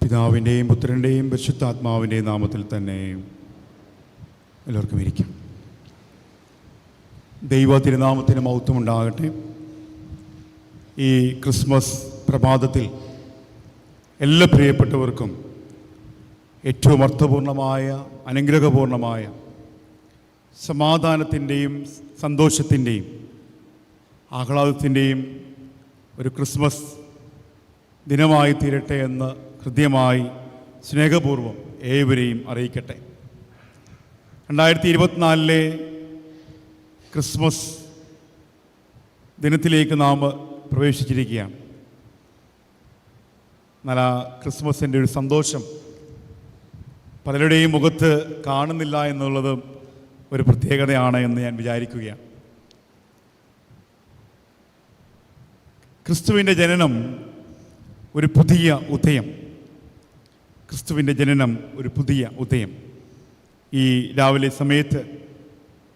പിതാവിൻ്റെയും പുത്രൻ്റെയും പരിശുദ്ധാത്മാവിൻ്റെയും നാമത്തിൽ തന്നെ എല്ലാവർക്കും ഇരിക്കാം. ദൈവ തിരുനാമത്തിന് മഹത്വമുണ്ടാകട്ടെ. ഈ ക്രിസ്മസ് പ്രഭാതത്തിൽ എല്ലാ പ്രിയപ്പെട്ടവർക്കും ഏറ്റവും അർത്ഥപൂർണമായ അനുഗ്രഹപൂർണമായ സമാധാനത്തിൻ്റെയും സന്തോഷത്തിൻ്റെയും ആഹ്ലാദത്തിൻ്റെയും ഒരു ക്രിസ്മസ് ദിനമായി തീരട്ടെ എന്ന് ഹൃദ്യമായി സ്നേഹപൂർവ്വം ഏവരെയും അറിയിക്കട്ടെ. 2024 ക്രിസ്മസ് ദിനത്തിലേക്ക് നാം പ്രവേശിച്ചിരിക്കുകയാണ്. എന്നാൽ ആ ക്രിസ്മസിൻ്റെ ഒരു സന്തോഷം പലരുടെയും മുഖത്ത് കാണുന്നില്ല എന്നുള്ളത് ഒരു പ്രത്യേകതയാണ് എന്ന് ഞാൻ വിചാരിക്കുകയാണ്. ക്രിസ്തുവിൻ്റെ ജനനം ഒരു പുതിയ ഉദയം. ക്രിസ്തുവിൻ്റെ ജനനം ഒരു പുതിയ ഉദയം. ഈ രാവിലെ സമയത്ത്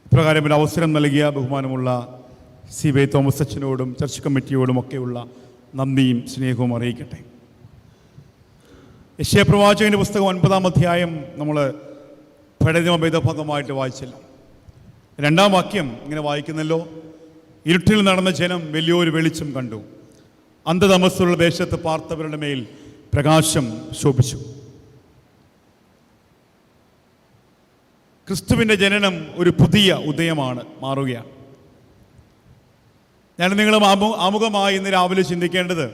ഇപ്രകാരം ഒരു അവസരം നൽകിയ ബഹുമാനമുള്ള CBA തോമസ് അച്ഛനോടും ചർച്ച് കമ്മിറ്റിയോടും ഒക്കെയുള്ള നന്ദിയും സ്നേഹവും അറിയിക്കട്ടെ. യെശയ്യാ പ്രവാചകൻ്റെ പുസ്തകം 9-ാം അധ്യായം നമ്മൾ പഴയ ഭേദഭാഗമായിട്ട് വായിച്ചില്ല. 2-ാം വാക്യം ഇങ്ങനെ വായിക്കുന്നല്ലോ: ഇരുട്ടിൽ നടന്ന ജനം വലിയൊരു വെളിച്ചം കണ്ടു, അന്ധതമസ്സുള്ള ദേശത്ത് പാർത്തവരുടെ മേൽ പ്രകാശം ശോഭിച്ചു. ക്രിസ്തുവിൻ്റെ ജനനം ഒരു പുതിയ ഉദയമാണ്, മാറുകയാണ്. ഞാൻ നിങ്ങൾ ആമുഖമായി ഇന്ന് രാവിലെ ചിന്തിക്കേണ്ടത്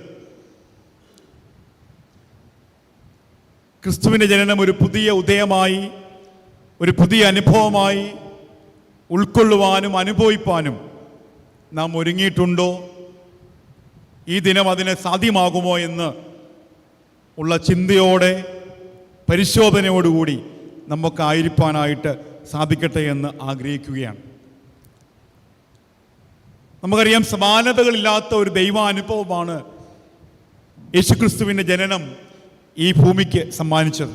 ക്രിസ്തുവിൻ്റെ ജനനം ഒരു പുതിയ ഉദയമായി, ഒരു പുതിയ അനുഭവമായി ഉൾക്കൊള്ളുവാനും അനുഭവിപ്പാനും നാം ഒരുങ്ങിയിട്ടുണ്ടോ? ഈ ദിനം അതിന് സാധ്യമാകുമോ എന്ന് ഉള്ള ചിന്തയോടെ പരിശോധനയോടുകൂടി നമുക്കായിരിക്കാനായിട്ട് സാധിക്കട്ടെ എന്ന് ആഗ്രഹിക്കുകയാണ്. നമുക്കറിയാം, സമാനതകളില്ലാത്ത ഒരു ദൈവാനുഭവമാണ് യേശുക്രിസ്തുവിൻ്റെ ജനനം ഈ ഭൂമിക്ക് സമ്മാനിച്ചത്.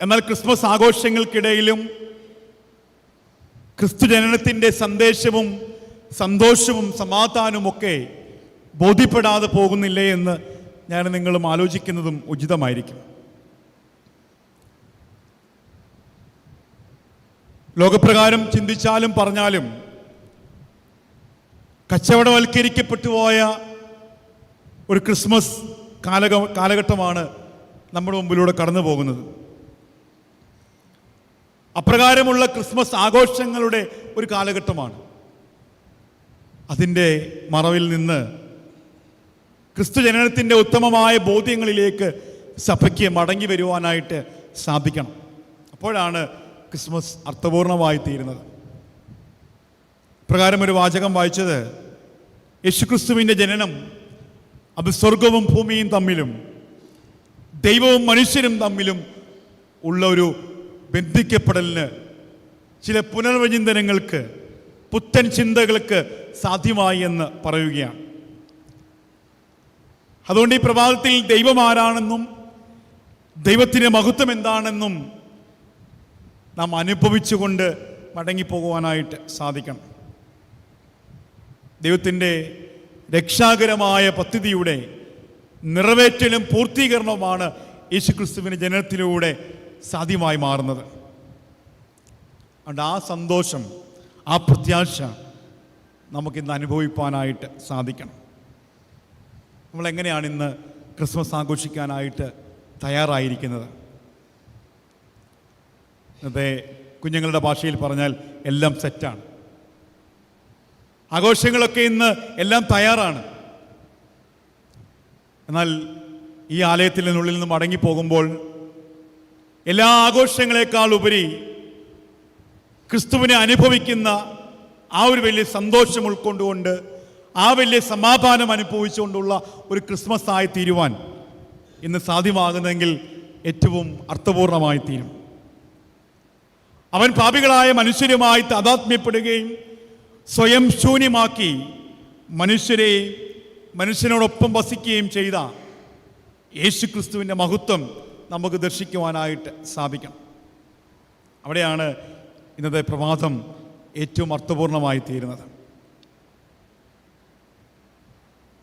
എന്നാൽ ക്രിസ്മസ് ആഘോഷങ്ങൾക്കിടയിലും ക്രിസ്തു ജനനത്തിൻ്റെ സന്ദേശവും സന്തോഷവും സമാധാനവും ഒക്കെ ബോധ്യപ്പെടാതെ പോകുന്നില്ലേ എന്ന് ഞാൻ നിങ്ങളും ആലോചിക്കുന്നതും ഉചിതമായിരിക്കും. ലോകപ്രകാരം ചിന്തിച്ചാലും പറഞ്ഞാലും കച്ചവടവൽക്കരിക്കപ്പെട്ടു പോയ ഒരു ക്രിസ്മസ് കാലഘട്ടമാണ് നമ്മുടെ മുമ്പിലൂടെ കടന്നു പോകുന്നത്. അപ്രകാരമുള്ള ക്രിസ്മസ് ആഘോഷങ്ങളുടെ ഒരു കാലഘട്ടമാണ്. അതിൻ്റെ മറവിൽ നിന്ന് ക്രിസ്തു ജനനത്തിൻ്റെ ഉത്തമമായ ബോധ്യങ്ങളിലേക്ക് സഭയ്ക്ക് മടങ്ങി വരുവാനായിട്ട് സാധിക്കണം. അപ്പോഴാണ് ക്രിസ്മസ് അർത്ഥപൂർണമായി തീരുന്നത്. പ്രകാരം ഒരു വാചകം വായിച്ചത്: യേശുക്രിസ്തുവിൻ്റെ ജനനം അത് സ്വർഗവും ഭൂമിയും തമ്മിലും ദൈവവും മനുഷ്യരും തമ്മിലും ഉള്ള ഒരു ബന്ധിക്കപ്പെടലിന്, ചില പുനർവിചിന്തനങ്ങൾക്ക്, പുത്തൻ ചിന്തകൾക്ക് സാധ്യമായി എന്ന് പറയുകയാണ്. അതുകൊണ്ട് ഈ പ്രഭാതത്തിൽ ദൈവം ആരാണെന്നും ദൈവത്തിൻ്റെ മഹത്വം എന്താണെന്നും നാം അനുഭവിച്ചുകൊണ്ട് മടങ്ങിപ്പോകുവാനായിട്ട് സാധിക്കണം. ദൈവത്തിൻ്റെ രക്ഷാകരമായ പദ്ധതിയുടെ നിറവേറ്റലും പൂർത്തീകരണവുമാണ് യേശുക്രിസ്തുവിൻ്റെ ജനനത്തിലൂടെ സാധ്യമായി മാറുന്നത്. അതുകൊണ്ട് ആ സന്തോഷം, ആ പ്രത്യാശ നമുക്കിന്ന് അനുഭവിക്കാനായിട്ട് സാധിക്കണം. നമ്മളെങ്ങനെയാണ് ഇന്ന് ക്രിസ്മസ് ആഘോഷിക്കാനായിട്ട് തയ്യാറായിരിക്കുന്നത്? അതെ, കുഞ്ഞുങ്ങളുടെ ഭാഷയിൽ പറഞ്ഞാൽ എല്ലാം സെറ്റാണ്. ആഘോഷങ്ങളൊക്കെ ഇന്ന് എല്ലാം തയ്യാറാണ്. എന്നാൽ ഈ ആലയത്തിൽ നിന്നുള്ളിൽ നിന്ന് മടങ്ങിപ്പോകുമ്പോൾ എല്ലാ ആഘോഷങ്ങളെക്കാൾ ഉപരി ക്രിസ്തുവിനെ അനുഭവിക്കുന്ന ആ ഒരു വലിയ സന്തോഷം ഉൾക്കൊണ്ടുകൊണ്ട്, ആ വലിയ സമാധാനം അനുഭവിച്ചുകൊണ്ടുള്ള ഒരു ക്രിസ്മസ് ആയി തീരുവാൻ ഇന്ന് സാധ്യമാകുന്നെങ്കിൽ ഏറ്റവും അർത്ഥപൂർണമായി തീരും. അവൻ പാപികളായ മനുഷ്യരുമായി താദാത്മ്യപ്പെടുകയും സ്വയം ശൂന്യമാക്കി മനുഷ്യനോടൊപ്പം വസിക്കുകയും ചെയ്ത യേശുക്രിസ്തുവിൻ്റെ മഹത്വം നമുക്ക് ദർശിക്കുവാനായിട്ട് സാധിക്കണം. അവിടെയാണ് ഇന്നത്തെ പ്രഭാതം ഏറ്റവും അർത്ഥപൂർണമായി തീരുന്നത്.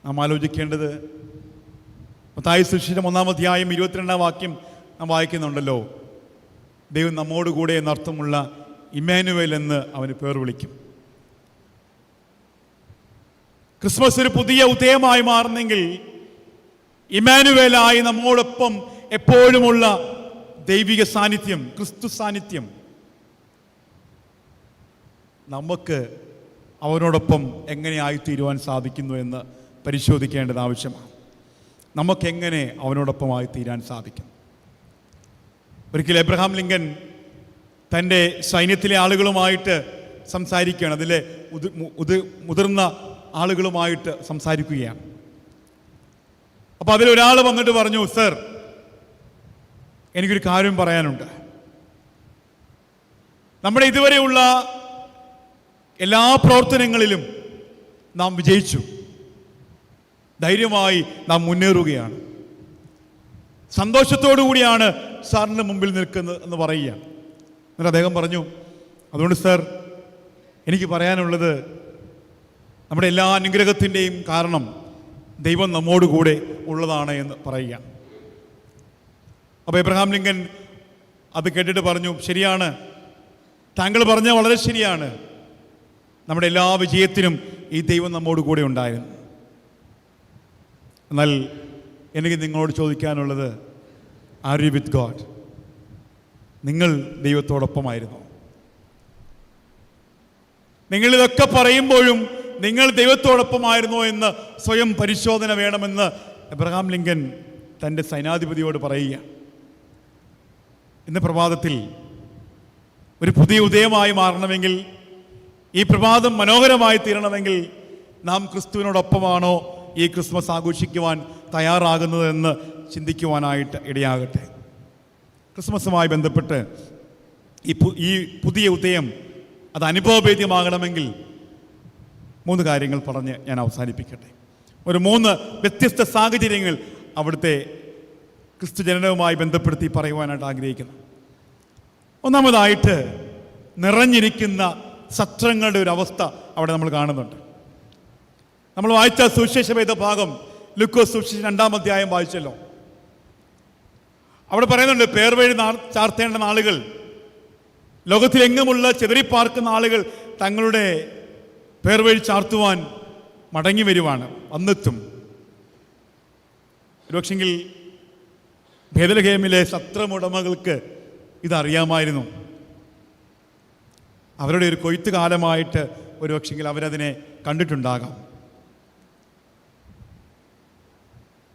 നാം ആലോചിക്കേണ്ടത് മത്തായി സുവിശേഷം 1-ാം അധ്യായം 22-ാം വാക്യം നാം വായിക്കുന്നുണ്ടല്ലോ, ദൈവം നമ്മോടുകൂടെ എന്നർത്ഥമുള്ള ഇമ്മാനുവേൽ എന്ന് അവന് പേർ വിളിക്കും. ക്രിസ്മസ് ഒരു പുതിയ ഉദയമായി മാറുന്നെങ്കിൽ ഇമ്മാനുവേലായി നമ്മോടൊപ്പം എപ്പോഴുമുള്ള ദൈവിക സാന്നിധ്യം, ക്രിസ്തു സാന്നിധ്യം നമുക്ക് അവനോടൊപ്പം എങ്ങനെ ആയിത്തീരുവാൻ സാധിക്കുന്നു എന്ന് പരിശോധിക്കേണ്ടത് ആവശ്യമാണ്. നമുക്കെങ്ങനെ അവനോടൊപ്പമായി തീരാൻ സാധിക്കും? ഒരിക്കൽ എബ്രഹാം ലിങ്കൻ തൻ്റെ സൈന്യത്തിലെ ആളുകളുമായിട്ട് സംസാരിക്കുകയാണ്. അതിലെ മുതിർന്ന ആളുകളുമായിട്ട് സംസാരിക്കുകയാണ്. അപ്പോൾ അതിലൊരാൾ വന്നിട്ട് പറഞ്ഞു, സർ, എനിക്കൊരു കാര്യം പറയാനുണ്ട്. നമ്മുടെ ഇതുവരെയുള്ള എല്ലാ പ്രവർത്തനങ്ങളിലും നാം വിജയിച്ചു, ധൈര്യമായി നാം മുന്നേറുകയാണ്, സന്തോഷത്തോടു കൂടിയാണ് സാറിൻ്റെ മുമ്പിൽ നിൽക്കുന്നത് എന്ന് പറയുകയാണ്. എന്നിട്ട് അദ്ദേഹം പറഞ്ഞു, അതുകൊണ്ട് സർ, എനിക്ക് പറയാനുള്ളത് നമ്മുടെ എല്ലാ അനുഗ്രഹത്തിൻ്റെയും കാരണം ദൈവം നമ്മോടുകൂടെ ഉള്ളതാണ് എന്ന് പറയുകയാണ്. അപ്പോൾ എബ്രഹാം ലിങ്കൻ അത് കേട്ടിട്ട് പറഞ്ഞു, ശരിയാണ്, താങ്കൾ പറഞ്ഞ വളരെ ശരിയാണ്, നമ്മുടെ എല്ലാ വിജയത്തിനും ഈ ദൈവം നമ്മോട് കൂടെ ഉണ്ടായിരുന്നു. എന്നാൽ എനിക്ക് നിങ്ങളോട് ചോദിക്കാനുള്ളത്, ആർ യു വിത്ത് ഗോഡ്? നിങ്ങൾ ദൈവത്തോടൊപ്പമായിരുന്നു? നിങ്ങളിതൊക്കെ പറയുമ്പോഴും നിങ്ങൾ ദൈവത്തോടൊപ്പമായിരുന്നോ എന്ന് സ്വയം പരിശോധന വേണമെന്ന് എബ്രഹാം ലിങ്കൻ തൻ്റെ സൈനാധിപതിയോട് പറയുകയാണ്. ഇന്ന് പ്രഭാതത്തിൽ ഒരു പുതിയ ഉദയമായി മാറണമെങ്കിൽ, ഈ പ്രഭാതം മനോഹരമായി തീരണമെങ്കിൽ നാം ക്രിസ്തുവിനോടൊപ്പമാണോ ഈ ക്രിസ്മസ് ആഘോഷിക്കുവാൻ തയ്യാറാകുന്നതെന്ന് ചിന്തിക്കുവാനായിട്ട് ഇടയാകട്ടെ. ക്രിസ്മസുമായി ബന്ധപ്പെട്ട് ഈ പുതിയ ഉദയം അത് അനുഭവഭേദ്യമാകണമെങ്കിൽ 3 കാര്യങ്ങൾ പറഞ്ഞ് ഞാൻ അവസാനിപ്പിക്കട്ടെ. ഒരു 3 വ്യത്യസ്ത സാഹചര്യങ്ങൾ അവിടുത്തെ ക്രിസ്തു ജനനവുമായി ബന്ധപ്പെടുത്തി പറയുവാനായിട്ട് ആഗ്രഹിക്കുന്നു. ഒന്നാമതായിട്ട്, നിറഞ്ഞിരിക്കുന്ന സത്രങ്ങളുടെ ഒരു അവസ്ഥ അവിടെ നമ്മൾ കാണുന്നുണ്ട്. നമ്മൾ വായിച്ച സുവിശേഷവേദ ഭാഗം ലൂക്കോസ് സുവിശേഷം 2-ാം അധ്യായം വായിച്ചല്ലോ. അവിടെ പറയുന്നുണ്ട്, പേർവഴി ചാർത്തേണ്ട നാളുകൾ, ലോകത്തിലെങ്ങുമുള്ള ചിതറിപ്പാർക്കുന്ന ആളുകൾ തങ്ങളുടെ പേർവഴി ചാർത്തുവാൻ മടങ്ങി വരുവാണ്, വന്നെത്തും. ഒരുപക്ഷെങ്കിൽ ബേത്ലഹേമിലെ സത്രമുടമകൾക്ക് ഇതറിയാമായിരുന്നു. അവരുടെ ഒരു കൊയ്ത്ത് കാലമായിട്ട് ഒരുപക്ഷെങ്കിൽ അവരതിനെ കണ്ടിട്ടുണ്ടാകാം.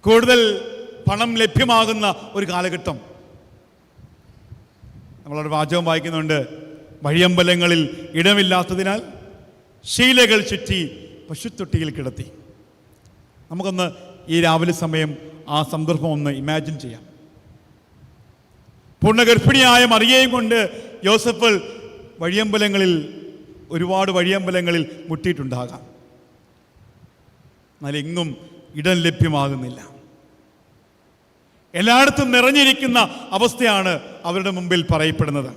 കൂടുതൽ പണം ലഭ്യമാകുന്ന ഒരു കാലഘട്ടം. നമ്മളൊരു വാചകം വായിക്കുന്നുണ്ട്, വഴിയമ്പലങ്ങളിൽ ഇടമില്ലാത്തതിനാൽ ശീലകൾ ചുറ്റി പശുത്തൊട്ടിയിൽ കിടത്തി. നമുക്കൊന്ന് ഈ രാവിലെ സമയം ആ സന്ദർഭം ഒന്ന് ഇമാജിൻ ചെയ്യാം. പൂർണ്ണഗർഭിണിയായ മറിയയും കൊണ്ട് യോസഫ് വഴിയമ്പലങ്ങളിൽ, ഒരുപാട് വഴിയമ്പലങ്ങളിൽ മുട്ടിയിട്ടുണ്ടാകാം. എന്നാൽ എങ്ങും ഇടം ലഭ്യമാകുന്നില്ല. എല്ലായിടത്തും നിറഞ്ഞിരിക്കുന്ന അവസ്ഥയാണ് അവരുടെ മുമ്പിൽ പറയപ്പെടുന്നത്.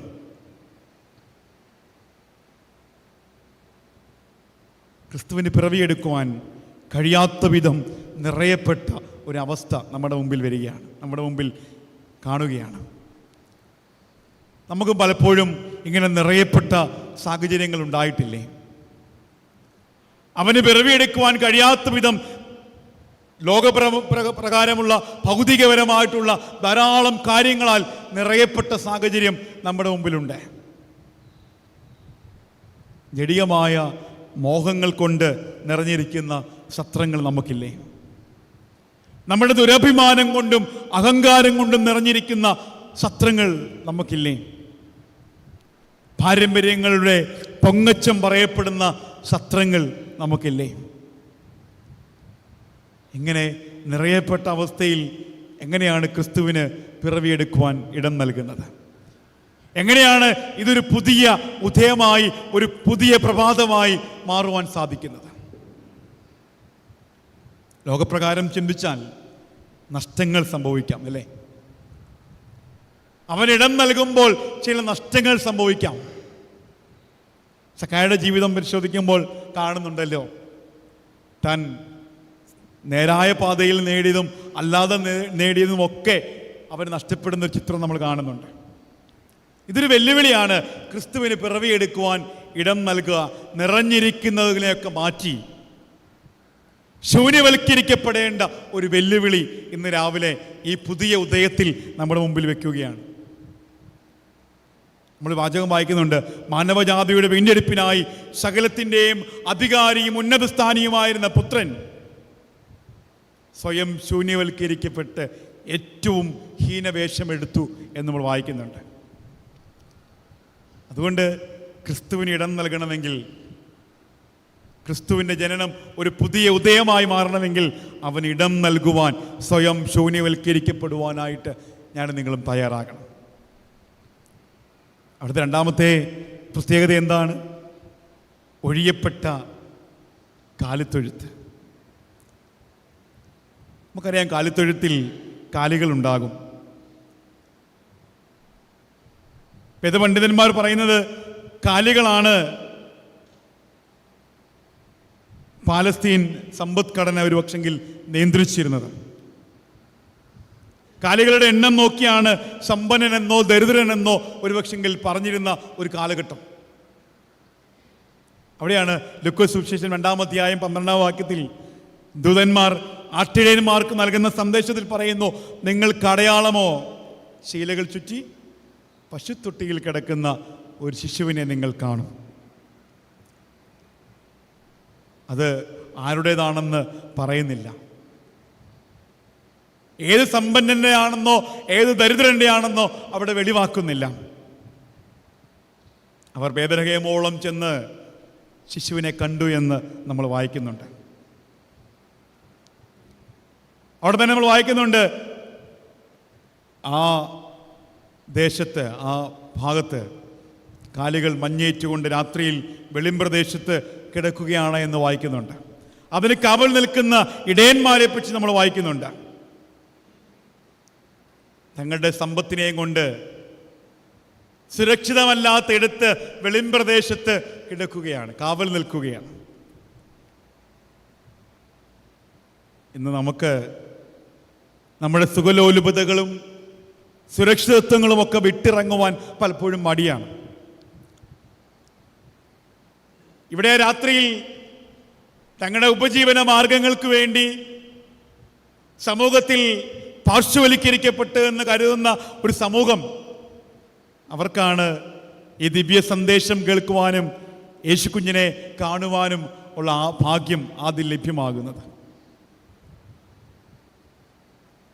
ക്രിസ്തുവിന് പിറവിയെടുക്കുവാൻ കഴിയാത്ത വിധം നിറയപ്പെട്ട ഒരവസ്ഥ നമ്മുടെ മുമ്പിൽ വരികയാണ്, നമ്മുടെ മുമ്പിൽ കാണുകയാണ്. നമുക്ക് പലപ്പോഴും ഇങ്ങനെ നിറയപ്പെട്ട സാഹചര്യങ്ങൾ ഉണ്ടായിട്ടില്ലേ? അവന് പിറവിയെടുക്കുവാൻ കഴിയാത്ത വിധം ലോകപ്രകാരമുള്ള ഭൗതികപരമായിട്ടുള്ള ധാരാളം കാര്യങ്ങളാൽ നിറയപ്പെട്ട സാഹചര്യം നമ്മുടെ മുമ്പിലുണ്ട്. ജഡികമായ മോഹങ്ങൾ കൊണ്ട് നിറഞ്ഞിരിക്കുന്ന സത്രങ്ങൾ നമുക്കില്ലേ? നമ്മുടെ ദുരഭിമാനം കൊണ്ടും അഹങ്കാരം കൊണ്ടും നിറഞ്ഞിരിക്കുന്ന സത്രങ്ങൾ നമുക്കില്ലേ? പാരമ്പര്യങ്ങളുടെ പൊങ്ങച്ചം പറയപ്പെടുന്ന സത്രങ്ങൾ നമുക്കില്ലേ? ഇങ്ങനെ നിറയപ്പെട്ട അവസ്ഥയിൽ എങ്ങനെയാണ് ക്രിസ്തുവിന് പിറവിയെടുക്കുവാൻ ഇടം നൽകുന്നത്? എങ്ങനെയാണ് ഇതൊരു പുതിയ ഉദയമായി, ഒരു പുതിയ പ്രഭാതമായി മാറുവാൻ സാധിക്കുന്നത്? ലോകപ്രകാരം ചിന്തിച്ചാൽ നഷ്ടങ്ങൾ സംഭവിക്കാം, അല്ലേ? അവനിടം നൽകുമ്പോൾ ചില നഷ്ടങ്ങൾ സംഭവിക്കാം. സക്കായുടെ ജീവിതം പരിശോധിക്കുമ്പോൾ കാണുന്നുണ്ടല്ലോ, താൻ നേരായ പാതയിൽ നേടിയതും അല്ലാതെ നേടിയതുമൊക്കെ അവർ നഷ്ടപ്പെടുന്ന ഒരു ചിത്രം നമ്മൾ കാണുന്നുണ്ട്. ഇതൊരു വെല്ലുവിളിയാണ്. ക്രിസ്തുവിന് പിറവിയെടുക്കുവാൻ ഇടം നൽകുക, നിറഞ്ഞിരിക്കുന്നതിനെയൊക്കെ മാറ്റി ശൂന്യവൽക്കരിക്കപ്പെടേണ്ട ഒരു വെല്ലുവിളി ഇന്ന് രാവിലെ ഈ പുതിയ ഉദയത്തിൽ നമ്മുടെ മുമ്പിൽ വെക്കുകയാണ്. നമ്മൾ വാചകം വായിക്കുന്നുണ്ട്, മാനവജാതിയുടെ വീണ്ടെടുപ്പിനായി സകലത്തിൻ്റെയും അധികാരിയും ഉന്നതസ്ഥാനിയുമായിരുന്ന പുത്രൻ സ്വയം ശൂന്യവൽക്കരിക്കപ്പെട്ട് ഏറ്റവും ഹീനവേഷമെടുത്തു എന്ന് നമ്മൾ വായിക്കുന്നുണ്ട്. അതുകൊണ്ട് ക്രിസ്തുവിന് ഇടം നൽകണമെങ്കിൽ, ക്രിസ്തുവിൻ്റെ ജനനം ഒരു പുതിയ ഉദയമായി മാറണമെങ്കിൽ അവന് ഇടം നൽകുവാൻ, സ്വയം ശൂന്യവൽക്കരിക്കപ്പെടുവാനായിട്ട് ഞാൻ നിങ്ങളും തയ്യാറാകണം. അടുത്ത രണ്ടാമത്തെ പ്രത്യേകത എന്താണ്? ഒഴിയപ്പെട്ട കാലിത്തൊഴുത്ത്. നമുക്കറിയാം, കാലിത്തൊഴുത്തിൽ കാലികളുണ്ടാകും. വേദപണ്ഡിതന്മാർ പറയുന്നത് കാലികളാണ് പാലസ്തീൻ സമ്പദ്ഘടന ഒരു പക്ഷെങ്കിൽ നിയന്ത്രിച്ചിരുന്നത്. കാലികളുടെ എണ്ണം നോക്കിയാണ് സമ്പന്നനെന്നോ ദരിദ്രനെന്നോ ഒരു പക്ഷെങ്കിൽ പറഞ്ഞിരുന്ന ഒരു കാലഘട്ടം. അവിടെയാണ് ലൂക്കോസ് സുവിശേഷം 2-ാം അധ്യായം 12-ാം വാക്യത്തിൽ ദൂതന്മാർ ആട്ടിടയന്മാർക്ക് നൽകുന്ന സന്ദേശത്തിൽ പറയുന്നു, നിങ്ങൾക്ക് അടയാളമോ? ശീലകൾ ചുറ്റി പശുത്തൊട്ടിയിൽ കിടക്കുന്ന ഒരു ശിശുവിനെ നിങ്ങൾ കാണും. അത് ആരുടേതാണെന്ന് പറയുന്നില്ല. ഏത് സമ്പന്നൻ്റെ ആണെന്നോ ഏത് ദരിദ്രൻ്റെ ആണെന്നോ അവിടെ വെളിവാക്കുന്നില്ല. അവർ ബേത്ലഹേമോളം ചെന്ന് ശിശുവിനെ കണ്ടു എന്ന് നമ്മൾ വായിക്കുന്നുണ്ട്. അവിടെ തന്നെ നമ്മൾ വായിക്കുന്നുണ്ട്, ആ ദേശത്ത്, ആ ഭാഗത്ത് കാലികൾ മഞ്ഞേറ്റുകൊണ്ട് രാത്രിയിൽ വെളിമ്പ്രദേശത്ത് കിടക്കുകയാണ് എന്ന് വായിക്കുന്നുണ്ട്. അതിന് കാവൽ നിൽക്കുന്ന ഇടയന്മാരെ പറ്റി നമ്മൾ വായിക്കുന്നുണ്ട്. തങ്ങളുടെ സമ്പത്തിനെയും കൊണ്ട് സുരക്ഷിതമല്ലാത്ത ഇടത്ത് വെളിമ്പ്രദേശത്ത് കിടക്കുകയാണ്, കാവൽ നിൽക്കുകയാണ്. ഇന്ന് നമുക്ക് നമ്മുടെ സുഖലോലുപതകളും സുരക്ഷിതത്വങ്ങളുമൊക്കെ വിട്ടിറങ്ങുവാൻ പലപ്പോഴും മടിയാണ്. ഇവിടെ രാത്രിയിൽ തങ്ങളുടെ ഉപജീവന മാർഗങ്ങൾക്ക് വേണ്ടി സമൂഹത്തിൽ പാർശ്വവൽക്കരിക്കപ്പെട്ട് എന്ന് കരുതുന്ന ഒരു സമൂഹം, അവർക്കാണ് ഈ ദിവ്യ സന്ദേശം കേൾക്കുവാനും യേശുക്കുഞ്ഞിനെ കാണുവാനും ഉള്ള ആ ഭാഗ്യം ആദ്യം ലഭ്യമാകുന്നത്.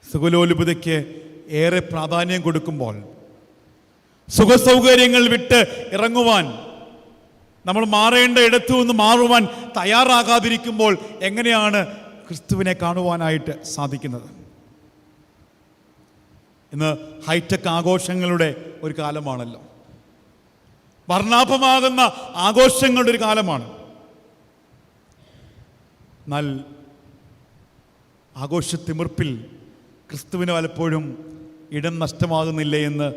സുഖലോലുപതയ്ക്ക് ഏറെ പ്രാധാന്യം കൊടുക്കുമ്പോൾ, സുഖസൗകര്യങ്ങൾ വിട്ട് ഇറങ്ങുവാൻ, നമ്മൾ മാറേണ്ട ഇടത്തു നിന്ന് മാറുവാൻ തയ്യാറാകാതിരിക്കുമ്പോൾ എങ്ങനെയാണ് ക്രിസ്തുവിനെ കാണുവാനായിട്ട് സാധിക്കുന്നത്? ഇന്ന് ഹൈടെക് ആഘോഷങ്ങളുടെ ഒരു കാലമാണല്ലോ, വർണ്ണാഭമാകുന്ന ആഘോഷങ്ങളുടെ ഒരു കാലമാണ്. എന്നാൽ ആഘോഷത്തിമിർപ്പിൽ ക്രിസ്തുവിന് പലപ്പോഴും ഇടം നഷ്ടമാകുന്നില്ലേ എന്ന്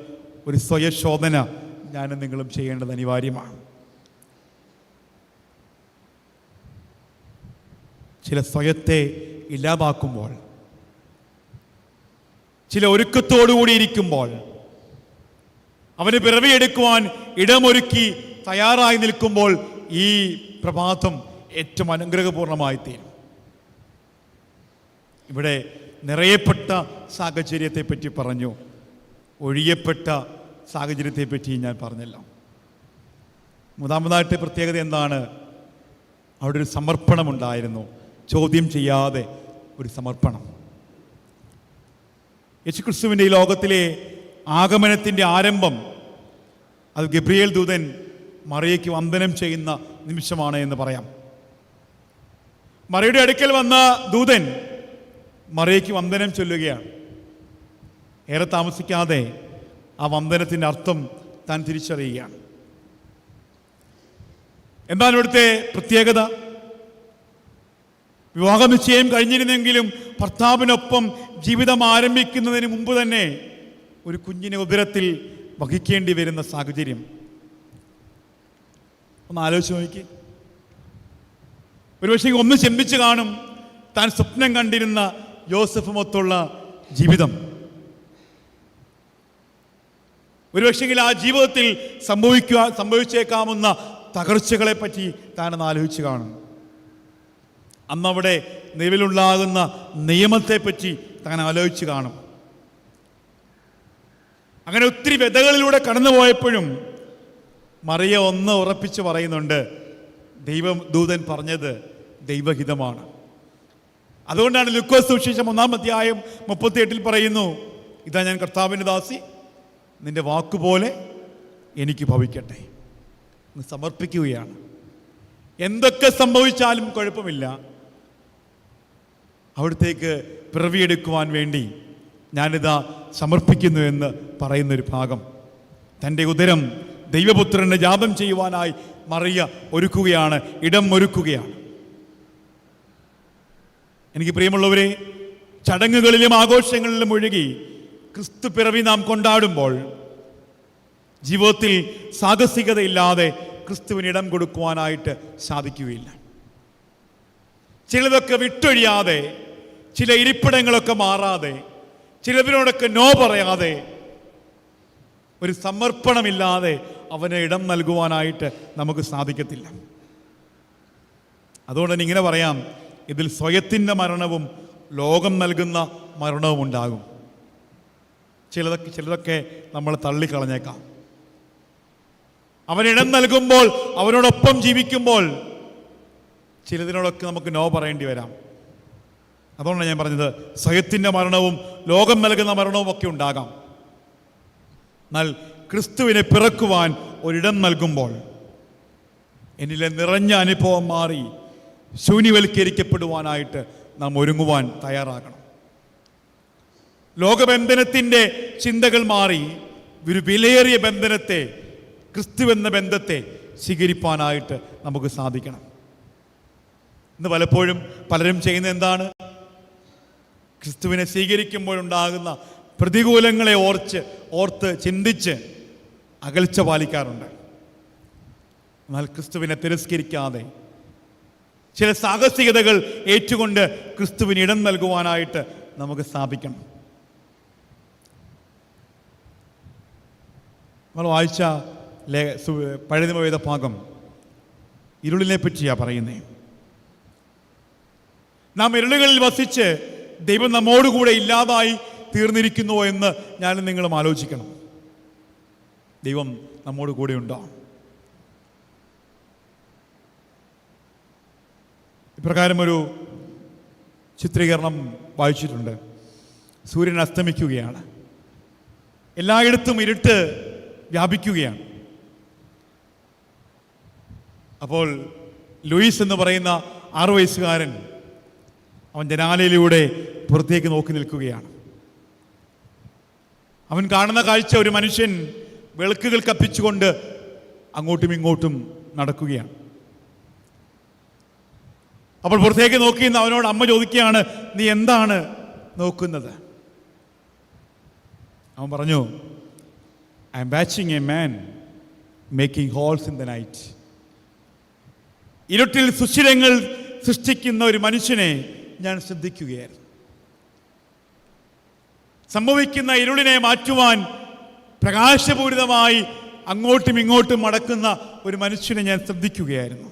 ഒരു സ്വയശോധന ഞാനും നിങ്ങളും ചെയ്യേണ്ടത് അനിവാര്യമാണ്. ചില സ്വയത്തെ ഇല്ലാതാക്കുമ്പോൾ, ചില ഒരുക്കത്തോടുകൂടി ഇരിക്കുമ്പോൾ, അവന് പിറവിയെടുക്കുവാൻ ഇടമൊരുക്കി തയ്യാറായി നിൽക്കുമ്പോൾ ഈ പ്രഭാതം ഏറ്റവും അനുഗ്രഹപൂർണമായി തീരും. ഇവിടെ നിറയപ്പെട്ട സാഹചര്യത്തെ പറ്റി പറഞ്ഞു, ഒഴിയപ്പെട്ട സാഹചര്യത്തെ പറ്റി ഞാൻ പറഞ്ഞല്ലോ. മൂന്നാമതായിട്ട് പ്രത്യേകത എന്താണ്? അവിടെ ഒരു സമർപ്പണമുണ്ടായിരുന്നു, ചോദ്യം ചെയ്യാതെ ഒരു സമർപ്പണം. യേശുക്രിസ്തുവിൻ്റെ ഈ ലോകത്തിലെ ആഗമനത്തിൻ്റെ ആരംഭം അത് ഗബ്രിയേൽ ദൂതൻ മറിയയ്ക്ക് വന്ദനം ചെയ്യുന്ന നിമിഷമാണ് എന്ന് പറയാം. മറിയയുടെ അടുക്കൽ വന്ന ദൂതൻ മറിയയ്ക്ക് വന്ദനം ചൊല്ലുകയാണ്. ഏറെ താമസിക്കാതെ ആ വന്ദനത്തിൻ്റെ അർത്ഥം താൻ തിരിച്ചറിയുകയാണ്. എന്താണ് ഇവിടുത്തെ പ്രത്യേകത? വിവാഹ നിശ്ചയം കഴിഞ്ഞിരുന്നെങ്കിലും ഭർത്താവിനൊപ്പം ജീവിതം ആരംഭിക്കുന്നതിന് മുമ്പ് തന്നെ ഒരു കുഞ്ഞിനെ ഉദരത്തിൽ വഹിക്കേണ്ടി വരുന്ന സാഹചര്യം ഒന്ന് ആലോചിച്ച് നോക്കി. ഒരുപക്ഷെ ഒന്ന് ചിന്തിച്ച് കാണും, താൻ സ്വപ്നം കണ്ടിരുന്ന യോസഫുമൊത്തുള്ള ജീവിതം. ഒരുപക്ഷെങ്കിൽ ആ ജീവിതത്തിൽ സംഭവിച്ചേക്കാവുന്ന തകർച്ചകളെ പറ്റി താനൊന്ന് ആലോചിച്ച് കാണും. അന്നവിടെ നിലവിലുണ്ടാകുന്ന നിയമത്തെപ്പറ്റി താൻ ആലോചിച്ച് കാണും. അങ്ങനെ ഒത്തിരി വ്യതകളിലൂടെ കടന്നുപോയപ്പോഴും മറിയ ഒന്ന് ഉറപ്പിച്ച് പറയുന്നുണ്ട്, ദൂതൻ പറഞ്ഞത് ദൈവഹിതമാണ്. അതുകൊണ്ടാണ് ലൂക്കോസ് സുവിശേഷം 1-ാം അധ്യായം 38 പറയുന്നു, ഇതാ ഞാൻ കർത്താവിൻ്റെ ദാസി, നിന്റെ വാക്കുപോലെ എനിക്ക് ഭവിക്കട്ടെ. സമർപ്പിക്കുകയാണ്. എന്തൊക്കെ സംഭവിച്ചാലും കുഴപ്പമില്ല, അവിടത്തേക്ക് പിറവിയെടുക്കുവാൻ വേണ്ടി ഞാനിതാ സമർപ്പിക്കുന്നു എന്ന് പറയുന്നൊരു ഭാഗം. തൻ്റെ ഉദരം ദൈവപുത്രനെ ജാതം ചെയ്യുവാനായി മറിയ ഒരുക്കുകയാണ്, ഇടം ഒരുക്കുകയാണ്. എനിക്ക് പ്രിയമുള്ളവരെ, ചടങ്ങുകളിലും ആഘോഷങ്ങളിലും ഒഴുകി ക്രിസ്തു പിറവി നാം കൊണ്ടാടുമ്പോൾ ജീവിതത്തിൽ സാഹസികതയില്ലാതെ ക്രിസ്തുവിന് ഇടം കൊടുക്കുവാനായിട്ട് സാധിക്കുകയില്ല. ചിലതൊക്കെ വിട്ടൊഴിയാതെ, ചില ഇരിപ്പിടങ്ങളൊക്കെ മാറാതെ, ചിലതിനോടൊക്കെ നോ പറയാതെ, ഒരു സമർപ്പണമില്ലാതെ അവന് ഇടം നൽകുവാനായിട്ട് നമുക്ക് സാധിക്കത്തില്ല. അതുകൊണ്ട് തന്നെ ഇങ്ങനെ പറയാം, ഇതിൽ സ്വയത്തിൻ്റെ മരണവും ലോകം നൽകുന്ന മരണവും ഉണ്ടാകും. ചിലതൊക്കെ നമ്മൾ തള്ളിക്കളഞ്ഞേക്കാം. അവനിടം നൽകുമ്പോൾ, അവനോടൊപ്പം ജീവിക്കുമ്പോൾ ചിലതിനോടൊക്കെ നമുക്ക് നോ പറയേണ്ടി വരാം. അതുകൊണ്ടാണ് ഞാൻ പറഞ്ഞത്, സ്വയത്തിൻ്റെ മരണവും ലോകം നൽകുന്ന മരണവും ഒക്കെ ഉണ്ടാകാം. എന്നാൽ ക്രിസ്തുവിനെ പിറക്കുവാൻ ഒരിടം നൽകുമ്പോൾ എന്നിലെ നിറഞ്ഞ അനുഭവം മാറി ശൂന്യവൽക്കരിക്കപ്പെടുവാനായിട്ട് നാം ഒരുങ്ങുവാൻ തയ്യാറാകണം. ലോകബന്ധനത്തിൻ്റെ ചിന്തകൾ മാറി ഒരു വിലയേറിയ ബന്ധനത്തെ, ക്രിസ്തു എന്ന ബന്ധത്തെ സ്വീകരിപ്പാനായിട്ട് നമുക്ക് സാധിക്കണം. ഇന്ന് പലപ്പോഴും പലരും ചെയ്യുന്ന എന്താണ്? ക്രിസ്തുവിനെ സ്വീകരിക്കുമ്പോഴുണ്ടാകുന്ന പ്രതികൂലങ്ങളെ ഓർത്ത് ചിന്തിച്ച് അകൽച്ച പാലിക്കാറുണ്ട്. എന്നാൽ ക്രിസ്തുവിനെ തിരസ്കരിക്കാതെ ചില സാഹസികതകൾ ഏറ്റുകൊണ്ട് ക്രിസ്തുവിന് ഇടം നൽകുവാനായിട്ട് നമുക്ക് സ്ഥാപിക്കണം. നമ്മൾ വായിച്ച പഴയ നിയമവേദ ഭാഗം ഇരുളിനെ പറ്റിയാണ് പറയുന്നത്. നാം ഇരുളുകളിൽ വസിച്ച് ദൈവം നമ്മോടുകൂടെ ഇല്ലാതായി തീർന്നിരിക്കുന്നുവോ എന്ന് ഞാനും നിങ്ങളും ആലോചിക്കണം. ദൈവം നമ്മോട് കൂടെ ഉണ്ടോ? ഇപ്രകാരം ഒരു ചിത്രീകരണം വായിച്ചിട്ടുണ്ട്. സൂര്യൻ അസ്തമിക്കുകയാണ്, എല്ലായിടത്തും ഇരുട്ട് വ്യാപിക്കുകയാണ്. അപ്പോൾ ലൂയിസ് എന്ന് പറയുന്ന 6 വയസ്സുകാരൻ അവൻ ജനാലയിലൂടെ പുറത്തേക്ക് നോക്കി നിൽക്കുകയാണ്. അവൻ കാണുന്ന കാഴ്ച ഒരു മനുഷ്യൻ വിളക്കുകൾ കത്തിച്ചുകൊണ്ട് അങ്ങോട്ടും ഇങ്ങോട്ടും നടക്കുകയാണ്. അപ്പോൾ പുറത്തേക്ക് നോക്കിയെന്ന് അവനോട് അമ്മ ചോദിക്കുകയാണ്, നീ എന്താണ് നോക്കുന്നത്? അവൻ പറഞ്ഞു, I am watching a man making holes in the night. ഇരുട്ടിൽ സുഷിരങ്ങൾ സൃഷ്ടിക്കുന്ന ഒരു മനുഷ്യനെ ഞാൻ ശ്രദ്ധിക്കുകയായിരുന്നു. സംഭവിക്കുന്ന ഇരുളിനെ മാറ്റുവാൻ പ്രകാശപൂരിതമായി അങ്ങോട്ടും ഇങ്ങോട്ടും മടക്കുന്ന ഒരു മനുഷ്യനെ ഞാൻ ശ്രദ്ധിക്കുകയായിരുന്നു.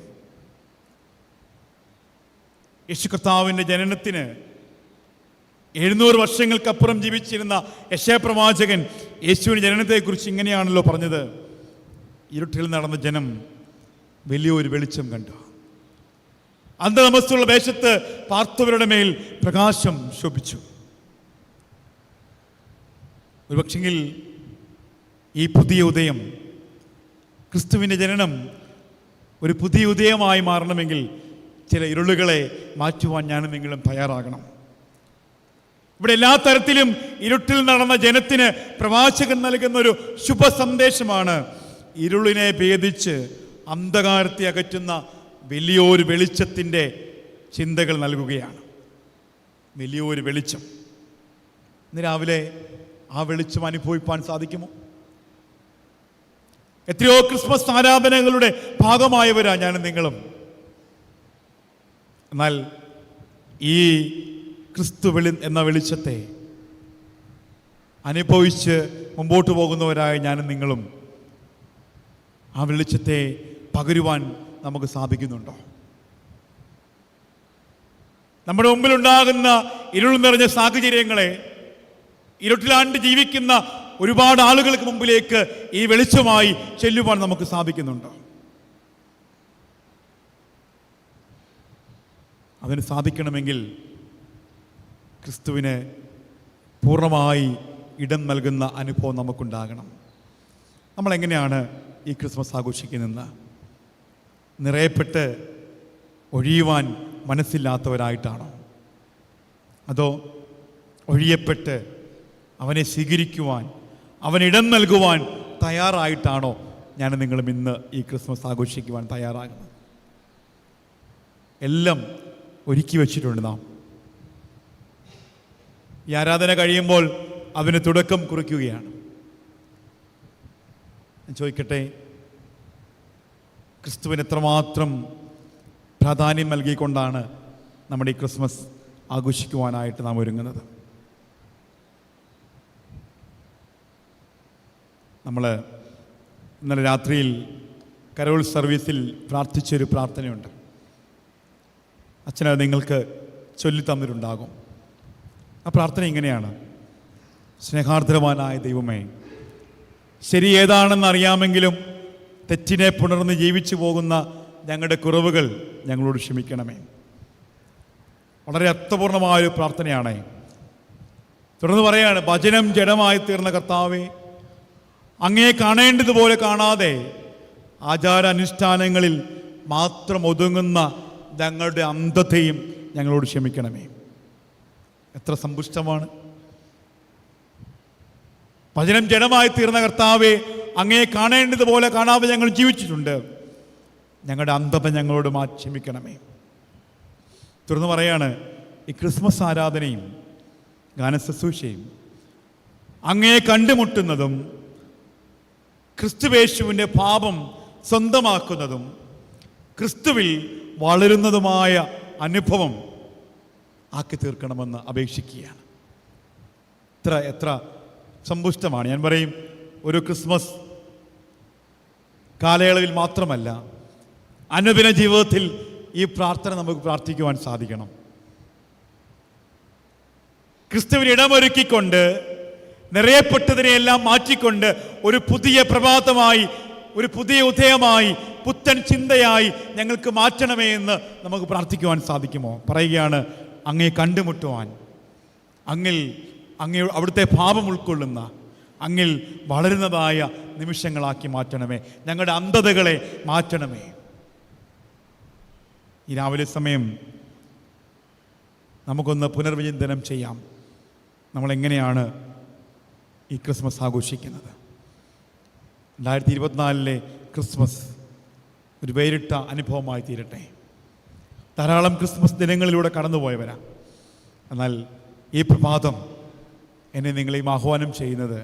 യേശു കർത്താവിൻ്റെ ജനനത്തിന് 700 വർഷങ്ങൾക്കപ്പുറം ജീവിച്ചിരുന്ന യെശയ്യാപ്രവാചകൻ യേശുവിൻ്റെ ജനനത്തെക്കുറിച്ച് ഇങ്ങനെയാണല്ലോ പറഞ്ഞത്, ഇരുട്ടിൽ നടന്ന ജനം വലിയൊരു വെളിച്ചം കണ്ടു. അന്ധതമസ്സുള്ള ദേശത്ത് പാർത്തവരുടെ മേൽ പ്രകാശം ശോഭിച്ചു. ഒരുപക്ഷെങ്കിൽ ഈ പുതിയ ഉദയം, ക്രിസ്തുവിൻ്റെ ജനനം ഒരു പുതിയ ഉദയമായി മാറണമെങ്കിൽ ചില ഇരുളുകളെ മാറ്റുവാൻ ഞാനും നിങ്ങളും തയ്യാറാകണം. ഇവിടെ എല്ലാ തരത്തിലും ഇരുട്ടിൽ നടന്ന ജനത്തിന് പ്രവാചകൻ നൽകുന്ന ഒരു ശുഭ സന്ദേശമാണ്. ഇരുളിനെ ഭേദിച്ച് അന്ധകാരത്തെ അകറ്റുന്ന വലിയൊരു വെളിച്ചത്തിൻ്റെ ചിന്തകൾ നൽകുകയാണ്. വലിയൊരു വെളിച്ചം. ഇന്ന് രാവിലെ ആ വെളിച്ചം അനുഭവിപ്പാൻ സാധിക്കുമോ? എത്രയോ ക്രിസ്മസ് ആരാധനകളുടെ ഭാഗമായവരാ ഞാനും നിങ്ങളും. എന്നാൽ ഈ ക്രിസ്തു എന്ന വെളിച്ചത്തെ അനുഭവിച്ച് മുമ്പോട്ട് പോകുന്നവരായ ഞാനും നിങ്ങളും ആ വെളിച്ചത്തെ പകരുവാൻ നമുക്ക് സാധിക്കുന്നുണ്ടോ? നമ്മുടെ മുമ്പിലുണ്ടാകുന്ന ഇരുൾ നിറഞ്ഞ സാഹചര്യങ്ങളെ, ഇരുട്ടിലാണ്ട് ജീവിക്കുന്ന ഒരുപാട് ആളുകൾക്ക് മുമ്പിലേക്ക് ഈ വെളിച്ചമായി ചെല്ലുവാൻ നമുക്ക് സാധിക്കുന്നുണ്ടോ? അതിന് സാധിക്കണമെങ്കിൽ ക്രിസ്തുവിന് പൂർണ്ണമായി ഇടം നൽകുന്ന അനുഭവം നമുക്കുണ്ടാകണം. നമ്മളെങ്ങനെയാണ് ഈ ക്രിസ്മസ് ആഘോഷിക്കുന്നത്? നിറയപ്പെട്ട് ഒഴിയുവാൻ മനസ്സില്ലാത്തവരായിട്ടാണോ? അതോ ഒഴിയപ്പെട്ട് അവനെ സ്വീകരിക്കുവാൻ, അവനിടം നൽകുവാൻ തയ്യാറായിട്ടാണോ ഞാൻ നിങ്ങളും ഇന്ന് ഈ ക്രിസ്മസ് ആഘോഷിക്കുവാൻ തയ്യാറാകുന്നത്? എല്ലാം ഒരുക്കി വച്ചിട്ടുണ്ട് നാം. ഈ ആരാധന കഴിയുമ്പോൾ അതിന് തുടക്കം കുറിക്കുകയാണ്. ഞാൻ ചോദിക്കട്ടെ, ക്രിസ്തുവിന് എത്രമാത്രം പ്രാധാന്യം നൽകിക്കൊണ്ടാണ് നമ്മുടെ ഈ ക്രിസ്മസ് ആഘോഷിക്കുവാനായിട്ട് നാം ഒരുങ്ങുന്നത്? നമ്മൾ ഇന്നലെ രാത്രിയിൽ കരോൾ സർവീസിൽ പ്രാർത്ഥിച്ചൊരു പ്രാർത്ഥനയുണ്ട്. അച്ഛനത് നിങ്ങൾക്ക് ചൊല്ലി തന്നിട്ടുണ്ടാകും. ആ പ്രാർത്ഥന ഇങ്ങനെയാണ്: സ്നേഹാർദ്രവാനായ ദൈവമേ, ശരി ഏതാണെന്ന് അറിയാമെങ്കിലും തെറ്റിനെ പുണർന്ന് ജീവിച്ചു പോകുന്ന ഞങ്ങളുടെ കുറവുകൾ ഞങ്ങളോട് ക്ഷമിക്കണമേ. വളരെ അർത്ഥപൂർണമായൊരു പ്രാർത്ഥനയാണ്. തുടർന്ന് പറയാണ്: വചനം ജഡമായി തീർന്ന കർത്താവേ, അങ്ങയെ കാണേണ്ടതുപോലെ കാണാതെ ആചാരാനുഷ്ഠാനങ്ങളിൽ മാത്രം ഒതുങ്ങുന്ന ഞങ്ങളുടെ അന്ധതയും ഞങ്ങളോട് ക്ഷമിക്കണമേ. എത്ര സമ്പുഷ്ടമാണ്! വചനം ജഡമായി തീർന്ന കർത്താവേ, അങ്ങയെ കാണേണ്ടതുപോലെ കാണാതെ ഞങ്ങൾ ജീവിച്ചിട്ടുണ്ട്. ഞങ്ങളുടെ അന്ധത ഞങ്ങളോട് ക്ഷമിക്കണമേ. തുടർന്ന് പറയാണ്: ഈ ക്രിസ്മസ് ആരാധനയും ഗാനശുശ്രൂഷയും അങ്ങയെ കണ്ടുമുട്ടുന്നതും ക്രിസ്തുവേശുവിൻ്റെ പാപം സ്വന്തമാക്കുന്നതും ക്രിസ്തുവിൽ വളരുന്നതുമായ അനുഭവം ആക്കി തീർക്കണമെന്ന് അപേക്ഷിക്കുകയാണ്. എത്ര സമ്പുഷ്ടമാണ്! ഞാൻ പറയും, ഒരു ക്രിസ്മസ് കാലയളവിൽ മാത്രമല്ല, അനുദിന ജീവിതത്തിൽ ഈ പ്രാർത്ഥന നമുക്ക് പ്രാർത്ഥിക്കുവാൻ സാധിക്കണം. ക്രിസ്തുവിന് ഇടമൊരുക്കിക്കൊണ്ട്, നിറയപ്പെട്ടതിനെയെല്ലാം മാറ്റിക്കൊണ്ട് ഒരു പുതിയ പ്രഭാതമായി, ഒരു പുതിയ ഉദയമായി, പുത്തൻ ചിന്തയായി ഞങ്ങൾക്ക് മാറ്റണമേ എന്ന് നമുക്ക് പ്രാർത്ഥിക്കുവാൻ സാധിക്കുമോ? പറയുകയാണ്: അങ്ങയെ കണ്ടുമുട്ടുവാൻ, അങ്ങ് അവിടുത്തെ പാപം ഉൾക്കൊള്ളുന്ന, അങ്ങിൽ വളരുന്നതായ നിമിഷങ്ങളാക്കി മാറ്റണമേ. ഞങ്ങളുടെ അന്ധതകളെ മാറ്റണമേ. ഈ രാവിലെ സമയം നമുക്കൊന്ന് പുനർവിചിന്തനം ചെയ്യാം. നമ്മളെങ്ങനെയാണ് ഈ ക്രിസ്മസ് ആഘോഷിക്കുന്നത്? 2024 ക്രിസ്മസ് ഒരു വേറിട്ട അനുഭവമായി തീരട്ടെ. ധാരാളം ക്രിസ്മസ് ദിനങ്ങളിലൂടെ കടന്നുപോയവരാ. എന്നാൽ ഈ പ്രഭാതം എന്നെ നിങ്ങളെയും ആഹ്വാനം ചെയ്യുന്നത്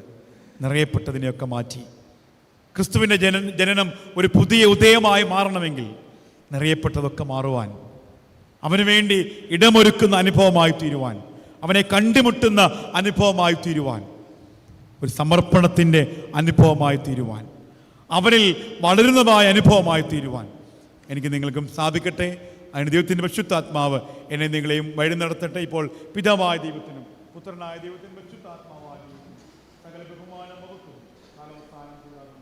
നിറയപ്പെട്ടതിനെയൊക്കെ മാറ്റി ക്രിസ്തുവിൻ്റെ ജനനം ഒരു പുതിയ ഉദയമായി മാറണമെങ്കിൽ നിറയപ്പെട്ടതൊക്കെ മാറുവാൻ, അവന് വേണ്ടി ഇടമൊരുക്കുന്ന അനുഭവമായി തീരുവാൻ, അവനെ കണ്ടുമുട്ടുന്ന അനുഭവമായി തീരുവാൻ, ഒരു സമർപ്പണത്തിൻ്റെ അനുഭവമായി തീരുവാൻ, അവനിൽ വളരുന്നതായ അനുഭവമായി തീരുവാൻ എനിക്ക് നിങ്ങൾക്കും സാധിക്കട്ടെ. അതിന് ദൈവത്തിൻ്റെ പരിശുദ്ധാത്മാവ് എന്നെ നിങ്ങളെയും വഴി നടത്തട്ടെ. ഇപ്പോൾ പിതാവായ ദൈവത്തിനും പുത്രനായ ദൈവത്തിനും പരിശുദ്ധാത്മാവായ ദൈവത്തിനും സകല ബഹുമാനം മഹത്വവും കാലവസാനം കൂടാതെ